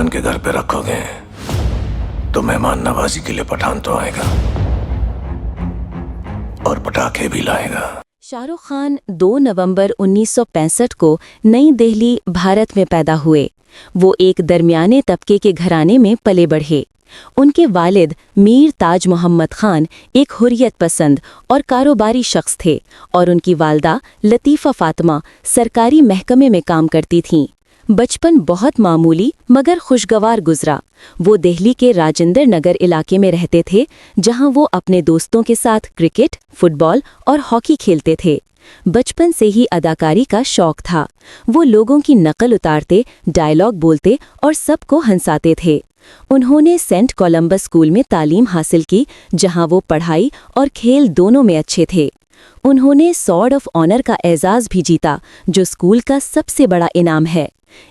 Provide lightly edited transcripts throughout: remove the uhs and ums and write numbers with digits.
खान के घर पे रखोगे तो मेहमान नवाजी के लिए पठान तो आएगा और पटाखे भी लाएगा। शाहरुख खान 2 नवंबर 1965 को नई दिल्ली, भारत में पैदा हुए। वो एक दरमियाने तबके के घराने में पले बढ़े। उनके वालिद मीर ताज मोहम्मद खान एक हुर्रियत पसंद और कारोबारी शख्स थे और उनकी वालदा लतीफ़ा फातिमा सरकारी महकमे में काम करती थीं। बचपन बहुत मामूली मगर खुशगवार गुजरा। वो दिल्ली के राजेंद्र नगर इलाके में रहते थे, जहां वो अपने दोस्तों के साथ क्रिकेट, फुटबॉल और हॉकी खेलते थे। बचपन से ही अदाकारी का शौक था। वो लोगों की नकल उतारते, डायलॉग बोलते और सबको हंसाते थे। उन्होंने सेंट कोलंबस स्कूल में तालीम हासिल की, जहां वो पढ़ाई और खेल दोनों में अच्छे थे। उन्होंने सॉर्ड ऑफ ऑनर का एजाज़ भी जीता, जो स्कूल का सबसे बड़ा इनाम है।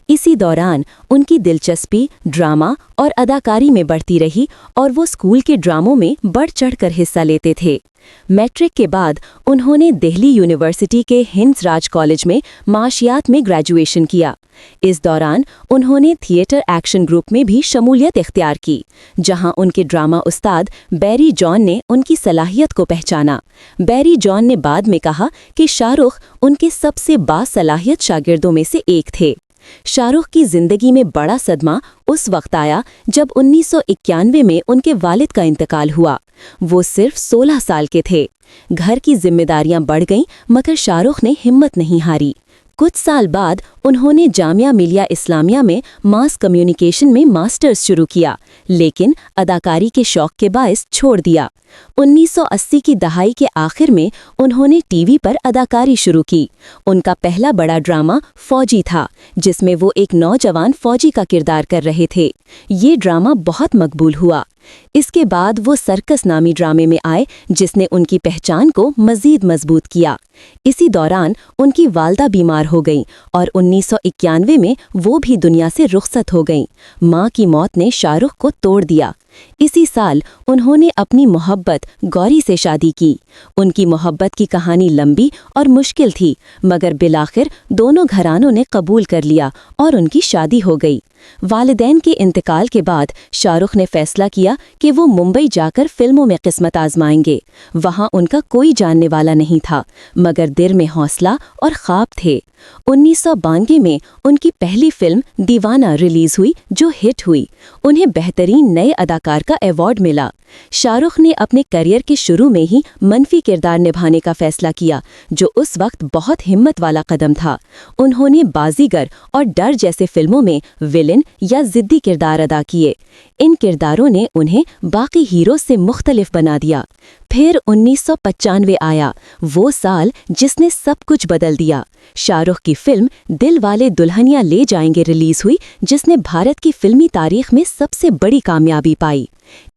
इसी दौरान उनकी दिलचस्पी ड्रामा और अदाकारी में बढ़ती रही और वो स्कूल के ड्रामों में बढ़ चढ़कर हिस्सा लेते थे। मैट्रिक के बाद उन्होंने दिल्ली यूनिवर्सिटी के हिंदराज कॉलेज में माशियात में ग्रेजुएशन किया। इस दौरान उन्होंने थिएटर एक्शन ग्रुप में भी शमूलियत इख्तियार की, जहां उनके ड्रामा उस्ताद बैरी जॉन ने उनकी सलाहियत को पहचाना। बैरी जॉन ने बाद में कहा कि शाहरुख उनके सबसे बासलाहियत शागिर्दों में से एक थे। शाहरुख की जिंदगी में बड़ा सदमा उस वक्त आया जब 1991 में उनके वालिद का इंतकाल हुआ। वो सिर्फ 16 साल के थे। घर की जिम्मेदारियां बढ़ गईं, मगर शाहरुख ने हिम्मत नहीं हारी। कुछ साल बाद उन्होंने जामिया मिलिया इस्लामिया में मास कम्युनिकेशन में मास्टर्स शुरू किया, लेकिन अदाकारी के शौक के बायस छोड़ दिया। 1980 की दहाई के आखिर में उन्होंने टीवी पर अदाकारी शुरू की। उनका पहला बड़ा ड्रामा फौजी था, जिसमें वो एक नौजवान फौजी का किरदार कर रहे थे। ये ड्रामा बहुत मकबूल हुआ। इसके बाद वो सर्कस नामी ड्रामे में आए, जिसने उनकी पहचान को मजीद मजबूत किया। इसी दौरान उनकी वालदा बीमार हो गईं और 1991 में वो भी दुनिया से रुखसत हो गईं। मां की मौत ने शाहरुख को तोड़ दिया। इसी साल उन्होंने अपनी मोहब्बत गौरी से शादी की। उनकी मोहब्बत की कहानी लंबी और मुश्किल थी, मगर बिलाखिर दोनों घरानों ने कबूल कर लिया और उनकी शादी हो गई। वालिदैन के इंतकाल के बाद शाहरुख ने फैसला किया कि वो मुंबई जाकर फिल्मों में किस्मत आजमाएंगे। वहां उनका कोई जानने वाला नहीं था, मगर दिल में हौसला और ख्वाब थे। 1992 में उनकी पहली फिल्म दीवाना रिलीज हुई, जो हिट हुई। उन्हें बेहतरीन नए अदाकार का अवार्ड मिला। शाहरुख ने अपने करियर के शुरू में ही मनफी किरदार निभाने का फैसला किया, जो उस वक्त बहुत हिम्मत वाला कदम था। उन्होंने बाजीगर और डर जैसे फिल्मों में विलेन या जिद्दी किरदार अदा किए। इन किरदारों ने उन्हें बाकी हीरो से मुख्तलिफ बना दिया। फिर 1995 आया, वो साल जिसने सब कुछ बदल दिया। शाहरुख की फिल्म दिल वाले दुल्हनिया ले जाएंगे रिलीज हुई, जिसने भारत की फिल्मी तारीख में सबसे बड़ी कामयाबी पाई।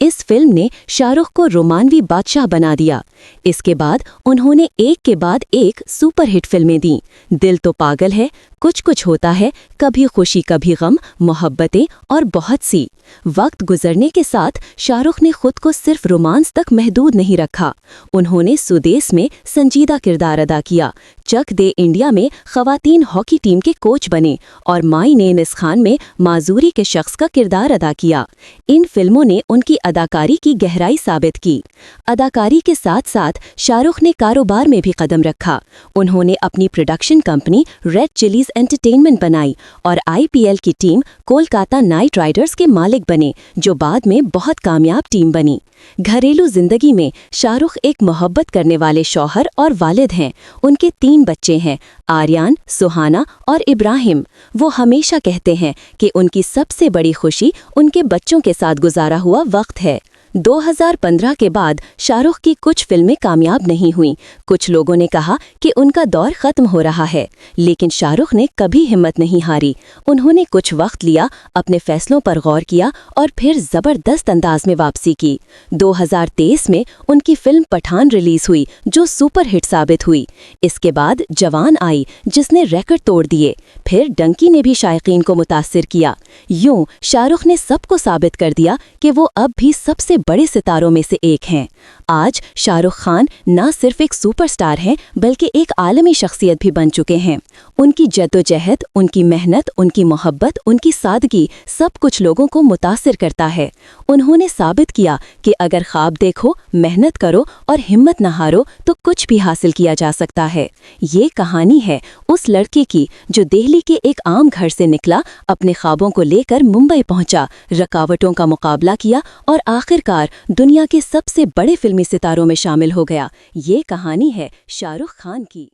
इस फिल्म ने शाहरुख को रोमानवी बादशाह बना दिया। इसके बाद उन्होंने एक के बाद एक सुपरहिट फिल्में दी। दिल तो पागल है, कुछ कुछ होता है, कभी खुशी कभी गम, मोहब्बतें और बहुत सी। वक्त गुजरने के साथ शाहरुख ने खुद को सिर्फ रोमांस तक महदूद नहीं रखा। उन्होंने सुदेश में संजीदा किरदार अदा किया, चक दे इंडिया में खवातीन हॉकी टीम के कोच बने और माई ने निस खान में माजूरी के शख्स का किरदार अदा किया। इन फिल्मों ने उनकी अदाकारी की गहराई साबित की। अदाकारी के साथ साथ शाहरुख ने कारोबार में भी कदम रखा। उन्होंने अपनी production company red chillies entertainment बनाई और IPL की टीम कोलकाता नाइट राइडर्स के मालिक बने, जो बाद में बहुत कामयाब टीम बनी। घरेलू जिंदगी में शाहरुख एक मोहब्बत करने वाले शौहर और वालिद हैं। उनके 3 बच्चे हैं, आर्यान, सुहाना और इब्राहिम। वो हमेशा कहते हैं कि उनकी सबसे बड़ी खुशी उनके बच्चों के साथ गुजारा हुआ वक्त है। 2015 के बाद शाहरुख की कुछ फिल्में कामयाब नहीं हुईं। कुछ लोगों ने कहा कि उनका दौर खत्म हो रहा है, लेकिन शाहरुख ने कभी हिम्मत नहीं हारी। उन्होंने कुछ वक्त लिया, अपने फैसलों पर गौर किया और फिर जबरदस्त अंदाज में वापसी की। 2023 में उनकी फिल्म पठान रिलीज हुई, जो सुपरहिट साबित हुई। इसके बाद जवान आई, जिसने रिकॉर्ड तोड़ दिए। फिर डंकी ने भी शायकीन को मुतासिर किया। यूं शाहरुख ने सबको साबित कर दिया कि वो अब भी सबसे बड़े सितारों में से एक हैं। آج شاہ رخ خان نہ صرف ایک سپر سٹار ہیں بلکہ ایک عالمی شخصیت بھی بن چکے ہیں۔ ان کی جدوجہد، ان کی محنت، ان کی محبت، ان کی سادگی سب کچھ لوگوں کو متاثر کرتا ہے۔ انہوں نے ثابت کیا کہ اگر خواب دیکھو، محنت کرو اور ہمت نہ ہارو تو کچھ بھی حاصل کیا جا سکتا ہے۔ یہ کہانی ہے اس لڑکے کی جو دہلی کے ایک عام گھر سے نکلا، اپنے خوابوں کو لے کر ممبئی پہنچا، رکاوٹوں کا مقابلہ کیا اور آخرکار دنیا کے سب سے بڑے فلمی ستاروں میں شامل ہو گیا۔ یہ کہانی ہے شاہ رخ خان کی۔